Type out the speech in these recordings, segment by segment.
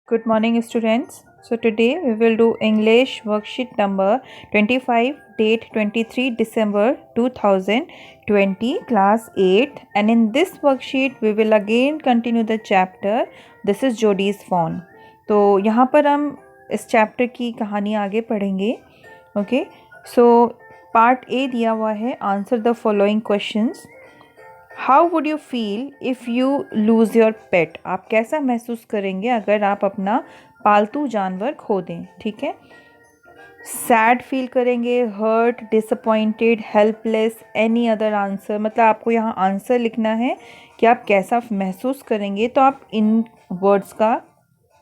Good morning, students. So today we will do English worksheet number 25, date 23 December 2020, class 8. And in this worksheet we will again continue the chapter. This is Jody's phone. तो यहाँ पर हम इस chapter की कहानी आगे पढ़ेंगे. Okay, so part A दिया हुआ है. Answer the following questions. How would you feel if you lose your पेट. आप कैसा महसूस करेंगे अगर आप अपना पालतू जानवर खो दें. ठीक है. सैड फील करेंगे, hurt, disappointed, helpless, any other answer. मतलब आपको यहाँ आंसर लिखना है कि आप कैसा महसूस करेंगे. तो आप इन वर्ड्स का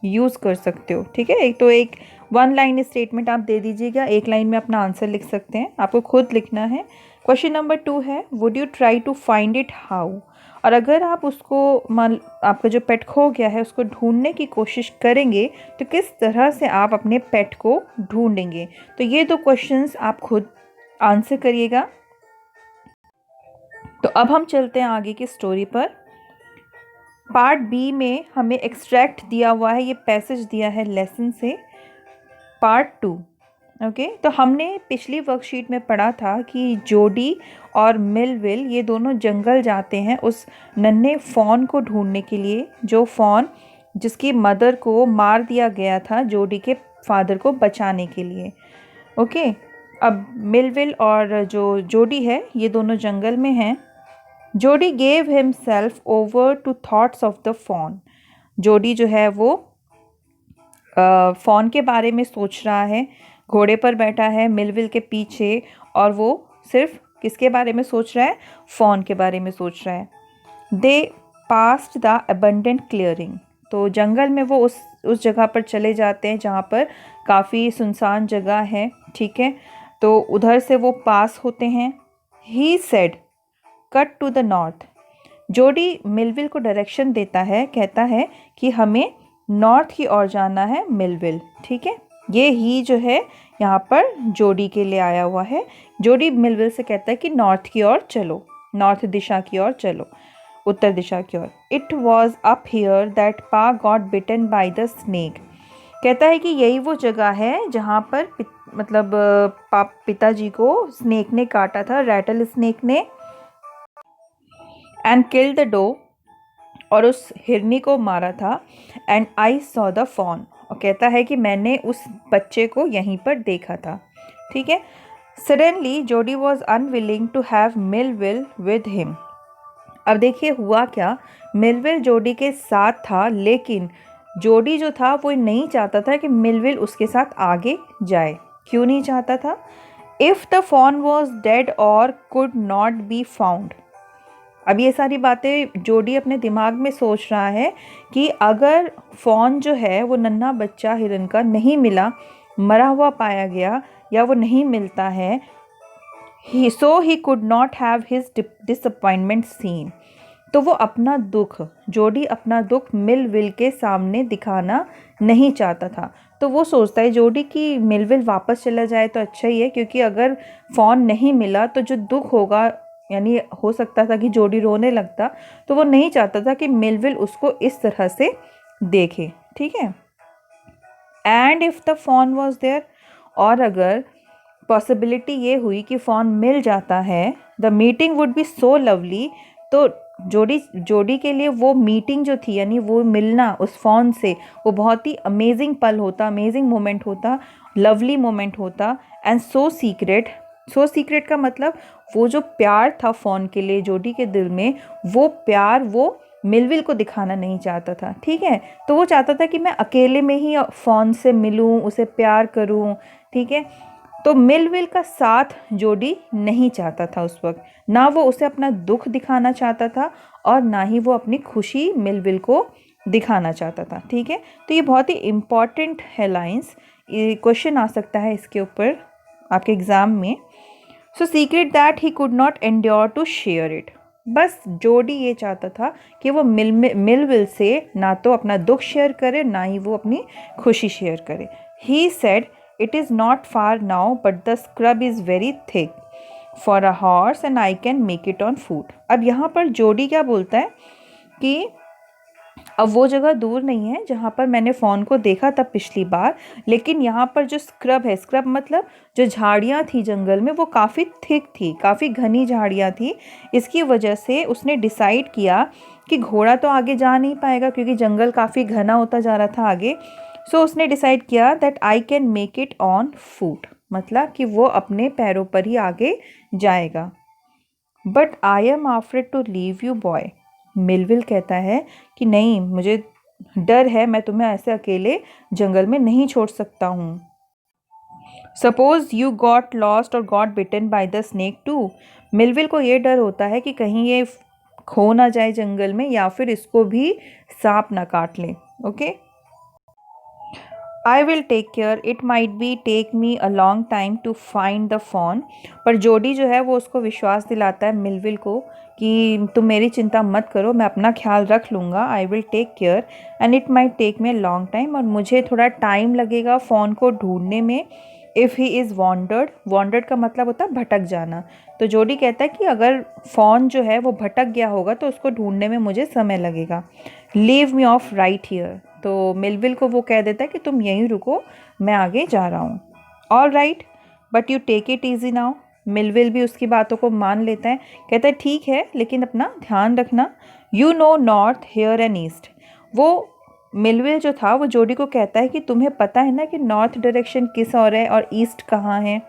यूज़ कर सकते हो. ठीक है. एक वन लाइन स्टेटमेंट आप दे दीजिएगा, एक लाइन में अपना आंसर लिख सकते हैं. आपको खुद लिखना है. क्वेश्चन नंबर 2 है, would you try to find it how. और अगर आप उसको आपका जो पेट खो गया है उसको ढूंढने की कोशिश करेंगे तो किस तरह से आप अपने पेट को ढूंढेंगे. तो ये दो क्वेश्चंस आप खुद आंसर करिएगा. तो अब हम चलते हैं आगे की स्टोरी पर. पार्ट बी में हमें एक्सट्रैक्ट दिया हुआ है, ये पैसेज दिया है लेसन से. पार्ट 2. ओके, तो हमने पिछली वर्कशीट में पढ़ा था कि जोडी और मिलविल ये दोनों जंगल जाते हैं उस नन्हे फॉन को ढूंढने के लिए, जो फॉन जिसकी मदर को मार दिया गया था जोडी के फादर को बचाने के लिए. ओके, अब मिलविल और जो जोडी है ये दोनों जंगल में हैं. Jody gave himself over to thoughts of the fawn. Jody जो है वो फॉन के बारे में सोच रहा है. घोड़े पर बैठा है मिलविल के पीछे और वो सिर्फ किसके बारे में सोच रहा है? फॉन के बारे में सोच रहा है. दे पास्ट द अबंडेंट क्लियरिंग. तो जंगल में वो उस जगह पर चले जाते हैं जहाँ पर काफ़ी सुनसान जगह है. ठीक है, तो उधर से वो पास होते हैं. He said cut to the north. Jody Millwheel को डायरेक्शन देता है, कहता है कि हमें नॉर्थ की ओर जाना है. मिलविल, ठीक है, ये ही जो है यहाँ पर जोडी के लिए आया हुआ है. जोडी मिलविल से कहता है कि नॉर्थ की ओर चलो, नॉर्थ दिशा की ओर चलो, उत्तर दिशा की ओर. It was up here that pa got bitten by the snake. कहता है कि यही वो जगह है जहाँ पर पिताजी को स्नेक ने काटा था, रैटल स्नेक ने. एंड किल द डो, और उस हिरनी को मारा था. And I saw the fawn, और कहता है कि मैंने उस बच्चे को यहीं पर देखा था. ठीक है. Suddenly Jody was unwilling to have Millwheel with him. अब देखिए हुआ क्या, मिलविल जोडी के साथ था लेकिन जोडी जो था वो नहीं चाहता था कि मिलविल उसके साथ आगे जाए. क्यों नहीं चाहता था? If the fawn was dead और कुड नॉट बी फाउंड. अब ये सारी बातें जोडी अपने दिमाग में सोच रहा है कि अगर फॉन जो है वो नन्हा बच्चा हिरन का नहीं मिला, मरा हुआ पाया गया या वो नहीं मिलता है, he could not have his disappointment seen. तो वो अपना दुख, जोडी अपना दुख मिलविल के सामने दिखाना नहीं चाहता था. तो वो सोचता है जोडी कि मिलविल वापस चला जाए तो अच्छा ही है, क्योंकि अगर फॉन नहीं मिला तो जो दुख होगा, यानी हो सकता था कि जोडी रोने लगता, तो वो नहीं चाहता था कि मिलविल उसको इस तरह से देखे. ठीक है. And if the fawn was there, और अगर पॉसिबिलिटी ये हुई कि फॉन मिल जाता है, the meeting would be so lovely. तो जोडी के लिए वो मीटिंग जो थी, यानी वो मिलना उस फॉन से, वो बहुत ही अमेजिंग पल होता, अमेजिंग मोमेंट होता, लवली मोमेंट होता. एंड सो सीक्रेट का मतलब वो जो प्यार था फॉन के लिए जोडी के दिल में, वो प्यार वो मिलविल को दिखाना नहीं चाहता था. ठीक है. तो वो चाहता था कि मैं अकेले में ही फॉन से मिलूं, उसे प्यार करूं. ठीक है. तो मिलविल का साथ जोडी नहीं चाहता था उस वक्त. ना वो उसे अपना दुख दिखाना चाहता था और ना ही वो अपनी खुशी मिलविल को दिखाना चाहता था. ठीक है. तो ये बहुत ही इम्पॉर्टेंट है लाइन्स. ये क्वेश्चन आ सकता है इसके ऊपर आपके एग्ज़ाम में. So secret that he could not endure to share it. बस जोडी ये चाहता था कि वो मिलविल से ना तो अपना दुख शेयर करे, ना ही वो अपनी खुशी शेयर करे. He said it is not far now but the scrub is very thick for a horse and I can make it on foot. अब यहाँ पर जोडी क्या बोलता है कि अब वो जगह दूर नहीं है जहाँ पर मैंने फ़ोन को देखा था पिछली बार, लेकिन यहाँ पर जो स्क्रब है, स्क्रब मतलब जो झाड़ियाँ थी जंगल में वो काफ़ी थिक थी, काफ़ी घनी झाड़ियाँ थी। इसकी वजह से उसने डिसाइड किया कि घोड़ा तो आगे जा नहीं पाएगा क्योंकि जंगल काफ़ी घना होता जा रहा था आगे। सो उसने डिसाइड किया that I can make it on foot, मतलब कि वो अपने पैरों पर ही आगे जाएगा। But I am afraid to leave you boy, Millwheel कहता है कि नहीं, मुझे डर है, मैं तुम्हें ऐसे अकेले जंगल में नहीं छोड़ सकता हूँ। सपोज यू गॉट लॉस्ट और got bitten by the snake too, Millwheel को ये डर होता है कि कहीं ये खो ना जाए जंगल में या फिर इसको भी सांप ना काट ले। Okay, I will take care, it might be take me a long time to find the fawn. पर जोडी जो है वो उसको विश्वास दिलाता है मिलविल को कि तुम मेरी चिंता मत करो, मैं अपना ख्याल रख लूँगा। I will take care and it might take me a long time, और मुझे थोड़ा टाइम लगेगा फ़ोन को ढूंढने में। If he is wandered, wandered का मतलब होता है भटक जाना। तो जोडी कहता है कि अगर फ़ोन जो है वो भटक गया होगा तो उसको ढूंढने में मुझे समय लगेगा। Leave me of right here, तो मिलविल को वो कह देता है कि तुम यहीं रुको, मैं आगे जा रहा हूँ। All right but you take it easy now, Millwheel भी उसकी बातों को मान लेता है। कहता है ठीक है, लेकिन अपना ध्यान रखना। You know north here and east, वो मिलविल जो था वो जोडी को कहता है कि तुम्हें पता है ना कि नॉर्थ डायरेक्शन किस ओर है और ईस्ट कहाँ है।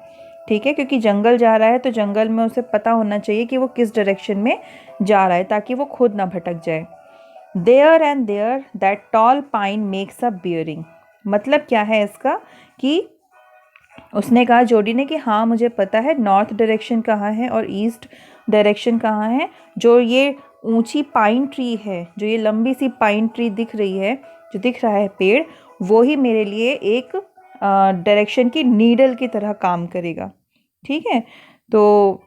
ठीक है, क्योंकि जंगल जा रहा है तो जंगल में उसे पता होना चाहिए कि वो किस डायरेक्शन में जा रहा है ताकि वो खुद ना भटक जाए। There and there that tall pine makes a bearing, मतलब क्या है इसका कि उसने कहा जोडी ने कि हाँ मुझे पता है नॉर्थ डायरेक्शन कहाँ है और ईस्ट डायरेक्शन कहाँ है। जो ये ऊंची पाइन ट्री है, जो ये लंबी सी पाइन ट्री दिख रही है, जो दिख रहा है पेड़, वो ही मेरे लिए एक डायरेक्शन की नीडल की तरह काम करेगा। ठीक है, तो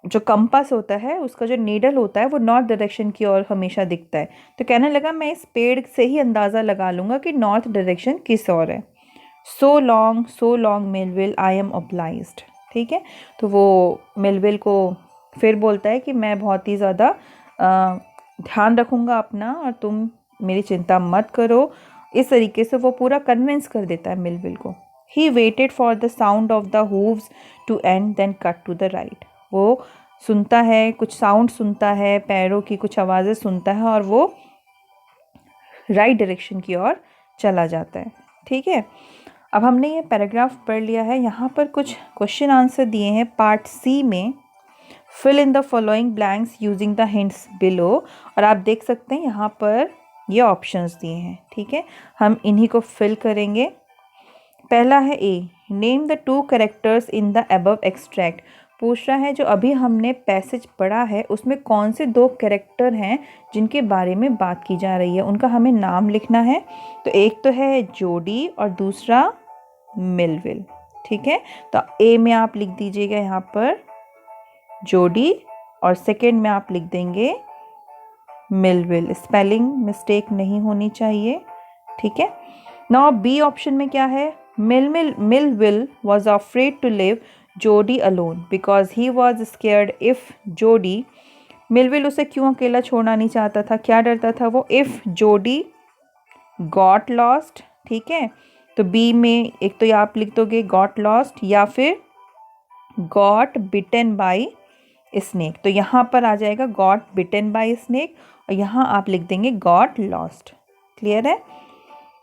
जो कंपास होता है उसका जो नीडल होता है वो नॉर्थ डायरेक्शन की ओर हमेशा दिखता है। तो कहने लगा मैं इस पेड़ से ही अंदाज़ा लगा लूँगा कि नॉर्थ डायरेक्शन किस ओर है। So long Millville, I am obliged. ठीक है, तो वो मिलविल को फिर बोलता है कि मैं बहुत ही ज़्यादा ध्यान रखूँगा अपना और तुम मेरी चिंता मत करो। इस तरीके से वो पूरा कन्विंस कर देता है मिलविल को। He waited for the sound of the hooves to and then cut to the right, वो सुनता है, कुछ साउंड सुनता है, पैरों की कुछ आवाज़ें सुनता है और वो राइट डायरेक्शन की ओर चला जाता है। ठीक है, अब हमने ये पैराग्राफ पढ़ लिया है। यहाँ पर कुछ क्वेश्चन आंसर दिए हैं पार्ट सी में। Fill in the following blanks using the hints below, और आप देख सकते हैं यहाँ पर ये ऑप्शंस दिए हैं। ठीक है, हम इन्हीं को फिल करेंगे। पहला है A, name the two characters in the above extract, पूछ रहा है जो अभी हमने पैसेज पढ़ा है उसमें कौन से दो कैरेक्टर हैं जिनके बारे में बात की जा रही है, उनका हमें नाम लिखना है। तो एक तो है जोडी और दूसरा मिलविल। ठीक है, तो ए में आप लिख दीजिएगा यहाँ पर जोडी और सेकंड में आप लिख देंगे मिलविल, स्पेलिंग मिस्टेक नहीं होनी चाहिए। ठीक है, नाउ बी ऑप्शन में क्या है, Millwheel was afraid to leave Jody alone because he was scared if Jody, Millwheel उसे क्यों अकेला छोड़ना नहीं चाहता था, क्या डरता था वो, इफ जोडी गॉट लॉस्ट। ठीक है, तो बी में एक तो आप लिख दोगे गॉट लॉस्ट या फिर गॉट बिटन बाय स्नेक, तो यहाँ पर आ जाएगा गॉट बिटन बाय स्नेक और यहाँ आप लिख देंगे गॉट लॉस्ट। क्लियर है,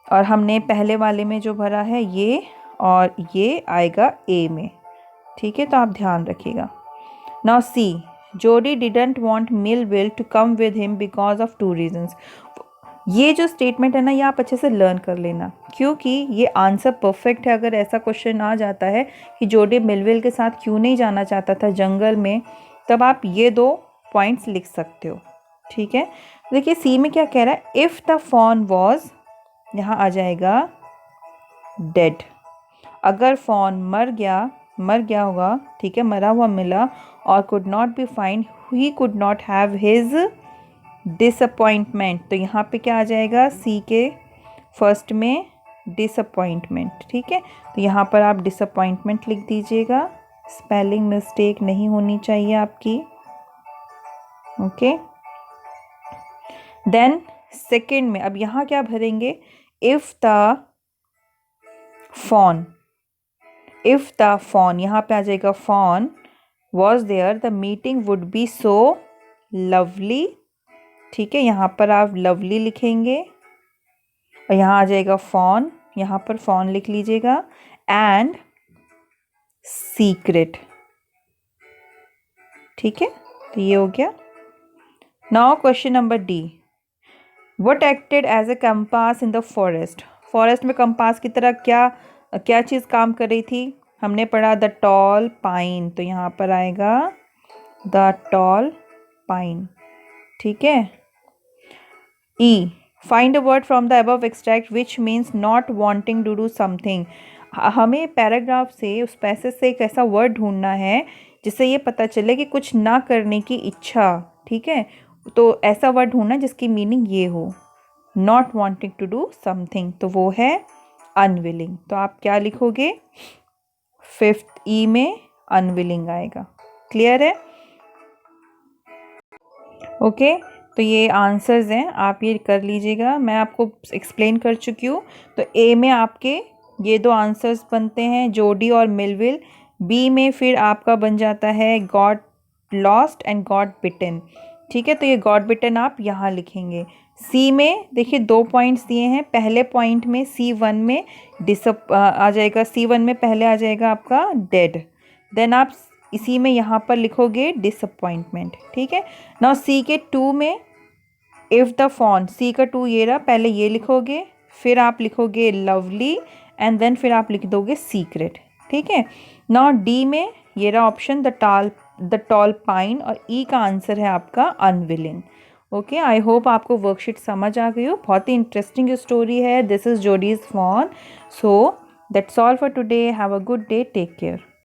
और हमने पहले वाले में जो भरा है ये और ये आएगा ए में। ठीक है, तो आप ध्यान रखिएगा। Now see, Jody didn't want Millwheel to come with him because of two reasons, ये जो स्टेटमेंट है ना ये आप अच्छे से लर्न कर लेना क्योंकि ये आंसर परफेक्ट है। अगर ऐसा क्वेश्चन आ जाता है कि जोडी मिलविल के साथ क्यों नहीं जाना चाहता था जंगल में, तब आप ये दो पॉइंट्स लिख सकते हो। ठीक है, देखिए सी में क्या कह रहा है, इफ़ द फॉन वॉज, यहाँ आ जाएगा डेड, अगर फॉन मर गया होगा, ठीक है, मरा हुआ मिला, और could not B find, he could not have his disappointment, तो यहाँ पे क्या आ जाएगा सी के फर्स्ट में डिसअपॉइंटमेंट। ठीक है, तो यहाँ पर आप डिसअपॉइंटमेंट लिख दीजिएगा, स्पेलिंग मिस्टेक नहीं होनी चाहिए आपकी। ओके, देन सेकेंड में अब यहाँ क्या भरेंगे, इफ़ द फॉन, यहाँ पे आ जाएगा fawn was there the meeting would be so lovely. ठीक है, यहाँ पर आप लवली लिखेंगे और यहाँ आ जाएगा फॉन, यहाँ पर फॉन लिख लीजिएगा, एंड सीक्रेट। ठीक है, तो ये हो गया। Now question number D, what acted as a compass in the forest. Forest में कंपास की तरह क्या चीज़ काम कर रही थी, हमने पढ़ा द टॉल पाइन, तो यहाँ पर आएगा द टॉल पाइन। ठीक है, E, find a word from the above extract which means not wanting to do something. हमें पैराग्राफ से, उस पैसेज से एक ऐसा वर्ड ढूंढना है जिससे ये पता चले कि कुछ ना करने की इच्छा। ठीक है, तो ऐसा वर्ड ढूंढना जिसकी मीनिंग ये हो, not wanting to do something, तो वो है अनविलिंग। तो आप क्या लिखोगे, फिफ्थ ई में अनविलिंग आएगा। क्लियर है? ओके, तो ये आंसर्स हैं, आप ये कर लीजिएगा, मैं आपको एक्सप्लेन कर चुकी हूँ। तो ए में आपके ये दो आंसर्स बनते हैं, जोडी और मिलविल। बी में फिर आपका बन जाता है गॉट लॉस्ट एंड गॉट बिटन। ठीक है, तो ये गॉट बिटन आप यहाँ लिखेंगे। सी में देखिए 2 पॉइंट्स दिए हैं, पहले पॉइंट में C1 में आ जाएगा, C1 में पहले आ जाएगा आपका डेड, देन आप इसी में यहाँ पर लिखोगे डिसअपॉइंटमेंट। ठीक है, नाउ सी के 2 में इफ़ द फॉन, सी का 2 ये रहा, पहले ये लिखोगे, फिर आप लिखोगे लवली, एंड देन फिर आप लिख दोगे सीक्रेट। ठीक है, नाउ डी में ये रहा ऑप्शन द टॉल पाइन, और ई का आंसर है आपका अनविलिंग। ओके, आई होप आपको वर्कशीट समझ आ गई हो, बहुत ही इंटरेस्टिंग स्टोरी है। This is Jody's fawn. So that's all for today, have a good day, take care.